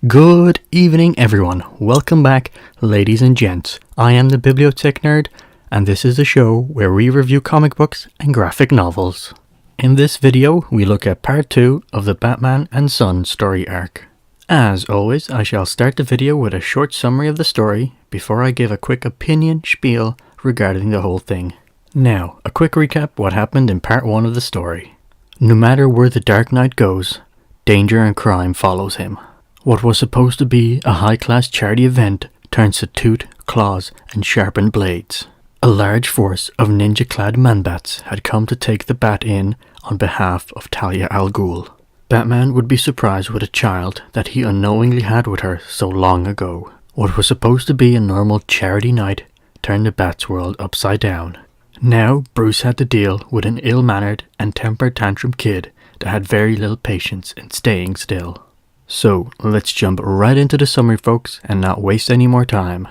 Good evening everyone, welcome back ladies and gents. I am the Bibliotech Nerd and this is the show where we review comic books and graphic novels. In this video we look at part 2 of the Batman and Son story arc. As always, I shall start the video with a short summary of the story before I give a quick opinion spiel regarding the whole thing. Now, a quick recap what happened in part 1 of the story. No matter where the Dark Knight goes, danger and crime follows him. What was supposed to be a high-class charity event turns to toot, claws, and sharpened blades. A large force of ninja-clad man-bats had come to take the Bat in on behalf of Talia al Ghul. Batman would be surprised with a child that he unknowingly had with her so long ago. What was supposed to be a normal charity night turned the Bat's world upside down. Now Bruce had to deal with an ill-mannered and temper-tantrum kid that had very little patience in staying still. So, let's jump right into the summary folks and not waste any more time.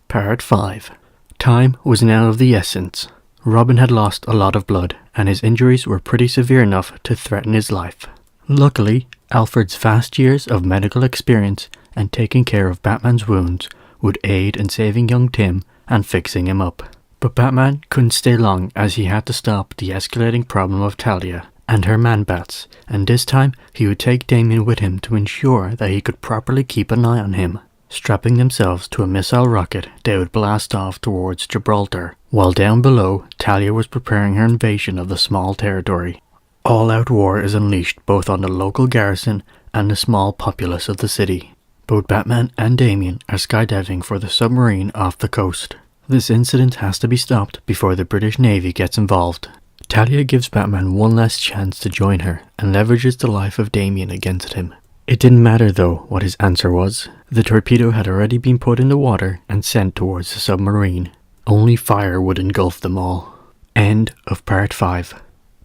Part 5. Time was now of the essence. Robin had lost a lot of blood and his injuries were pretty severe enough to threaten his life. Luckily, Alfred's vast years of medical experience and taking care of Batman's wounds would aid in saving young Tim and fixing him up. But Batman couldn't stay long as he had to stop the escalating problem of Talia and her man-bats, and this time he would take Damian with him to ensure that he could properly keep an eye on him. Strapping themselves to a missile rocket, they would blast off towards Gibraltar, while down below, Talia was preparing her invasion of the small territory. All-out war is unleashed both on the local garrison and the small populace of the city. Both Batman and Damian are skydiving for the submarine off the coast. This incident has to be stopped before the British Navy gets involved. Talia gives Batman one last chance to join her and leverages the life of Damian against him. It didn't matter though what his answer was. The torpedo had already been put in the water and sent towards the submarine. Only fire would engulf them all. End of Part 5.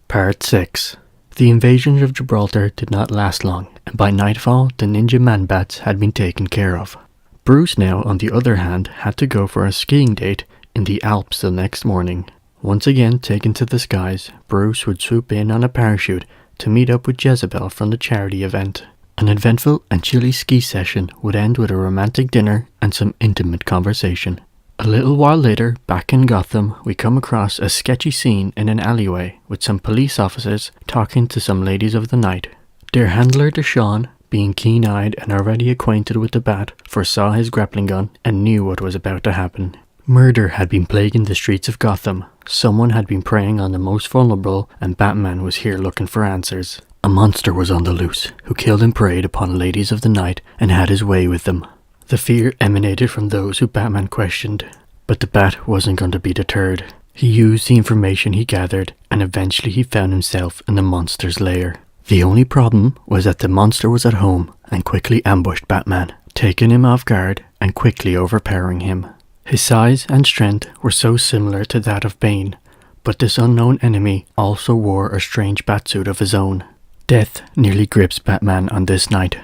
Part 6. The invasion of Gibraltar did not last long, and by nightfall the ninja man-bats had been taken care of. Bruce now, on the other hand, had to go for a skiing date in the Alps the next morning. Once again taken to the skies, Bruce would swoop in on a parachute to meet up with Jezebel from the charity event. An eventful and chilly ski session would end with a romantic dinner and some intimate conversation. A little while later, back in Gotham, we come across a sketchy scene in an alleyway with some police officers talking to some ladies of the night. Their handler Deshaun, being keen-eyed and already acquainted with the Bat, foresaw his grappling gun and knew what was about to happen. Murder had been plaguing the streets of Gotham. Someone had been preying on the most vulnerable and Batman was here looking for answers. A monster was on the loose, who killed and preyed upon ladies of the night and had his way with them. The fear emanated from those who Batman questioned, but the Bat wasn't going to be deterred. He used the information he gathered and eventually he found himself in the monster's lair. The only problem was that the monster was at home and quickly ambushed Batman, taking him off guard and quickly overpowering him. His size and strength were so similar to that of Bane, but this unknown enemy also wore a strange batsuit of his own. Death nearly grips Batman on this night.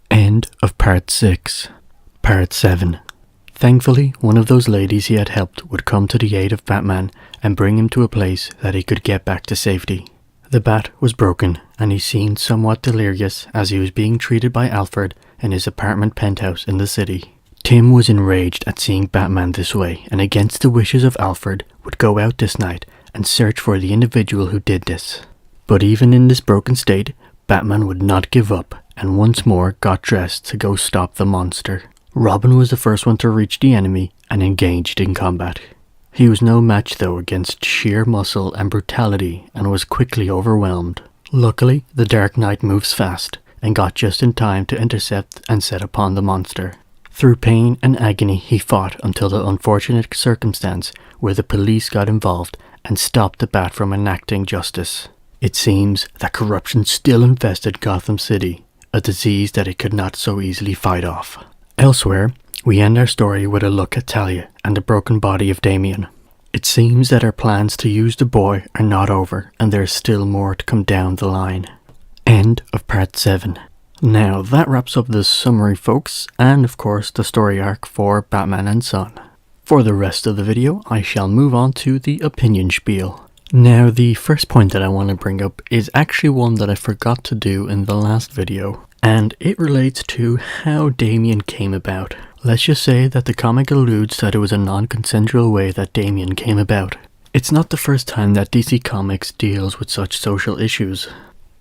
End of Part 6. Part 7. Thankfully, one of those ladies he had helped would come to the aid of Batman and bring him to a place that he could get back to safety. The Bat was broken and he seemed somewhat delirious as he was being treated by Alfred in his apartment penthouse in the city. Tim was enraged at seeing Batman this way and against the wishes of Alfred would go out this night and search for the individual who did this. But even in this broken state, Batman would not give up and once more got dressed to go stop the monster. Robin was the first one to reach the enemy and engaged in combat. He was no match though against sheer muscle and brutality and was quickly overwhelmed. Luckily, the Dark Knight moves fast and got just in time to intercept and set upon the monster. Through pain and agony he fought until the unfortunate circumstance where the police got involved and stopped the Bat from enacting justice. It seems that corruption still infested Gotham City, a disease that it could not so easily fight off. Elsewhere, we end our story with a look at Talia and the broken body of Damian. It seems that our plans to use the boy are not over and there is still more to come down the line. End of Part 7. Now that wraps up the summary folks, and of course the story arc for Batman and Son. For the rest of the video I shall move on to the opinion spiel. Now the first point that I want to bring up is actually one that I forgot to do in the last video. and it relates to how Damien came about. Let's just say that the comic alludes that it was a non-consensual way that Damien came about. It's not the first time that DC Comics deals with such social issues.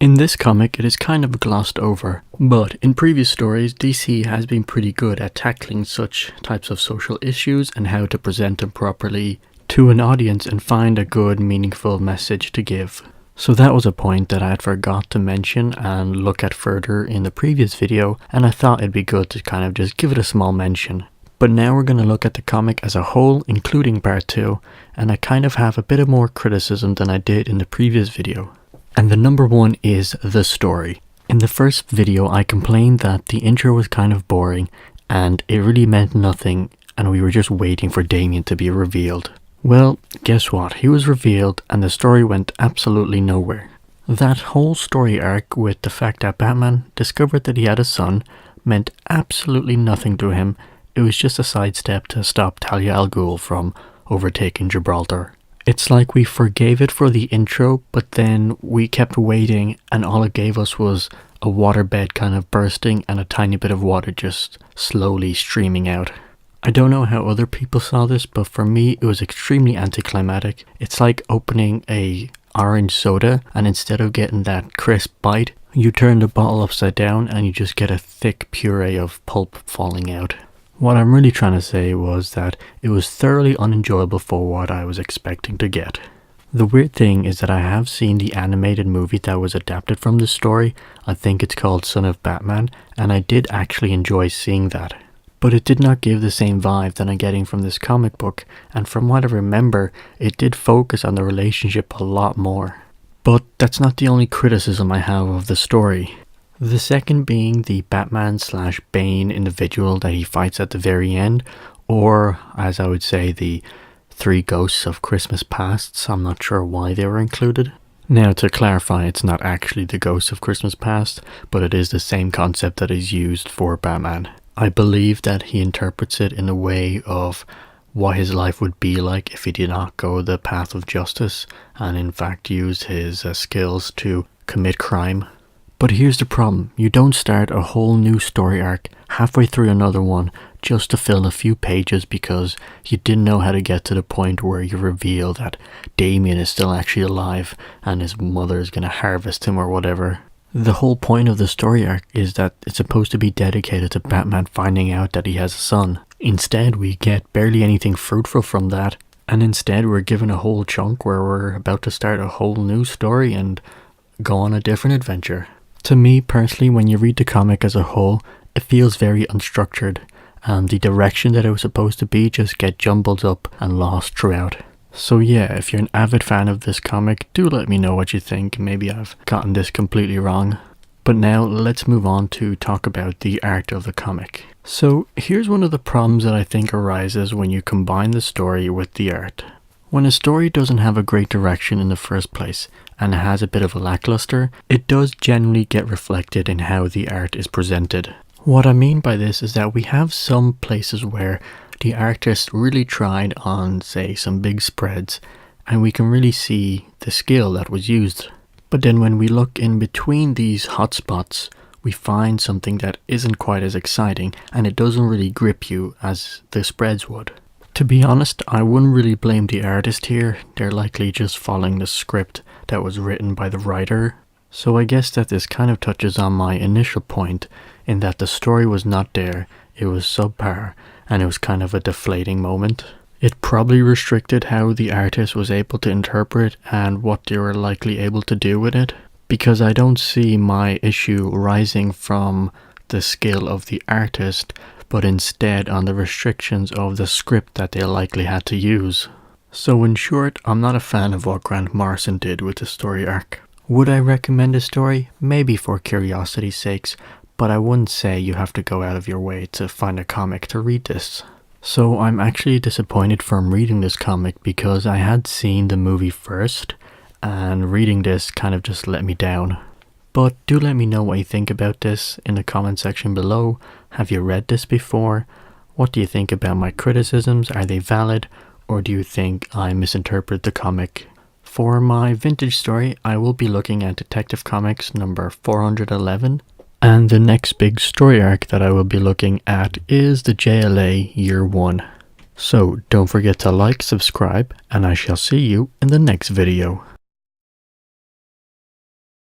In this comic, it is kind of glossed over, but in previous stories, DC has been pretty good at tackling such types of social issues and how to present them properly to an audience and find a good, meaningful message to give. So that was a point that I had forgot to mention and look at further in the previous video, and I thought it'd be good to kind of just give it a small mention. But now we're going to look at the comic as a whole, including part 2, and I kind of have a bit of more criticism than I did in the previous video. And the number one is the story. In the first video I complained that the intro was kind of boring and it really meant nothing and we were just waiting for Damien to be revealed. Well, guess what? He was revealed and the story went absolutely nowhere. That whole story arc with the fact that Batman discovered that he had a son meant absolutely nothing to him. It was just a sidestep to stop Talia al Ghul from overtaking Gibraltar. It's like we forgave it for the intro, but then we kept waiting and all it gave us was a waterbed kind of bursting and a tiny bit of water just slowly streaming out. I don't know how other people saw this, but for me it was extremely anticlimactic. It's like opening a orange soda and instead of getting that crisp bite, you turn the bottle upside down and you just get a thick puree of pulp falling out. What I'm really trying to say was that it was thoroughly unenjoyable for what I was expecting to get. The weird thing is that I have seen the animated movie that was adapted from this story. I think it's called Son of Batman, and I did actually enjoy seeing that. But it did not give the same vibe that I'm getting from this comic book, and from what I remember, it did focus on the relationship a lot more. But that's not the only criticism I have of the story. The second being the Batman/Bane individual that he fights at the very end, or as I would say, the 3 ghosts of Christmas pasts. I'm not sure why they were included. Now to clarify, it's not actually the ghosts of Christmas past, but it is the same concept that is used for Batman. I believe that he interprets it in a way of what his life would be like if he did not go the path of justice and in fact used his skills to commit crime. But here's the problem, you don't start a whole new story arc halfway through another one just to fill a few pages because you didn't know how to get to the point where you reveal that Damien is still actually alive and his mother is going to harvest him or whatever. The whole point of the story arc is that it's supposed to be dedicated to Batman finding out that he has a son. Instead, we get barely anything fruitful from that, and instead we're given a whole chunk where we're about to start a whole new story and go on a different adventure. To me personally, when you read the comic as a whole, it feels very unstructured, and the direction that it was supposed to be just get jumbled up and lost throughout. So yeah, if you're an avid fan of this comic, do let me know what you think. Maybe I've gotten this completely wrong. But now let's move on to talk about the art of the comic. So here's one of the problems that I think arises when you combine the story with the art. When a story doesn't have a great direction in the first place and it has a bit of a lackluster, it does generally get reflected in how the art is presented. What I mean by this is that we have some places where the artist really tried on, say, some big spreads, and we can really see the skill that was used. But then when we look in between these hotspots, we find something that isn't quite as exciting, and it doesn't really grip you as the spreads would. To be honest, I wouldn't really blame the artist here. They're likely just following the script that was written by the writer. So I guess that this kind of touches on my initial point in that the story was not there, it was subpar, and it was kind of a deflating moment. It probably restricted how the artist was able to interpret and what they were likely able to do with it, because I don't see my issue rising from the skill of the artist, but instead on the restrictions of the script that they likely had to use. So in short, I'm not a fan of what Grant Morrison did with the story arc. Would I recommend the story? Maybe for curiosity's sakes, but I wouldn't say you have to go out of your way to find a comic to read this. So I'm actually disappointed from reading this comic because I had seen the movie first, and reading this kind of just let me down. But do let me know what you think about this in the comment section below. Have you read this before? What do you think about my criticisms? Are they valid? Or do you think I misinterpret the comic? For my vintage story, I will be looking at Detective Comics number 411. And the next big story arc that I will be looking at is the JLA Year 1. So don't forget to like, subscribe, and I shall see you in the next video.